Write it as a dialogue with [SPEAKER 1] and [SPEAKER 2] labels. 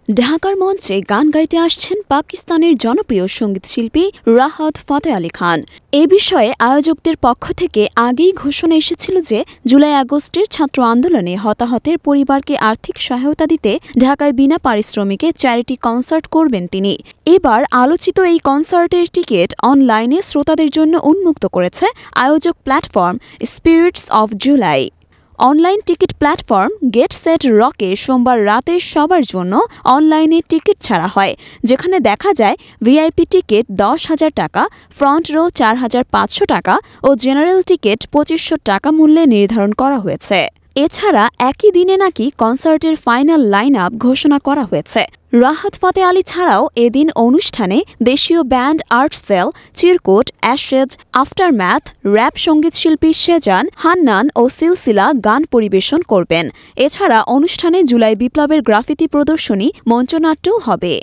[SPEAKER 1] ঢাকার মঞ্চে গান গাইতে আসছেন পাকিস্তানের জনপ্রিয় সঙ্গীতশিল্পী রাহাত ফাতে আলী খান। এ বিষয়ে আয়োজকদের পক্ষ থেকে আগেই ঘোষণা এসেছিল যে জুলাই-আগস্টের ছাত্র আন্দোলনে হতাহতের পরিবারকে আর্থিক সহায়তা দিতে ঢাকায় বিনা পারিশ্রমিকে চ্যারিটি কনসার্ট করবেন তিনি। এবার আলোচিত এই কনসার্টের টিকিট অনলাইনে শ্রোতাদের জন্য উন্মুক্ত করেছে আয়োজক platform Spirits of July. Online ticket platform get set রকে সোমবার রাতে সবার জন্য অনলাইনে টিকিট ছাড়া হয়, যেখানে দেখা যায় ভিআইপি টিকিট 10,000 টাকা, ফ্রন্ট রো 4,500 টাকা ও জেনারেল টিকিট 2,500 টাকা মূল্যে নির্ধারণ করা হয়েছে। এছাড়া একই দিনে নাকি কনসার্টের ফাইনাল লাইন আপ ঘোষণা করা হয়েছে। রাহাত ফাতে আলী ছাড়াও এদিন অনুষ্ঠানে দেশীয় ব্যান্ড আর্টসেল, চিরকুট, অ্যাশেজ, আফটারম্যাথ, র্যাপ সঙ্গীতশিল্পী শেজান, হান্নান ও সিলসিলা গান পরিবেশন করবেন। এছাড়া অনুষ্ঠানে জুলাই বিপ্লবের গ্রাফিতি প্রদর্শনী, মঞ্চনাট্যও হবে।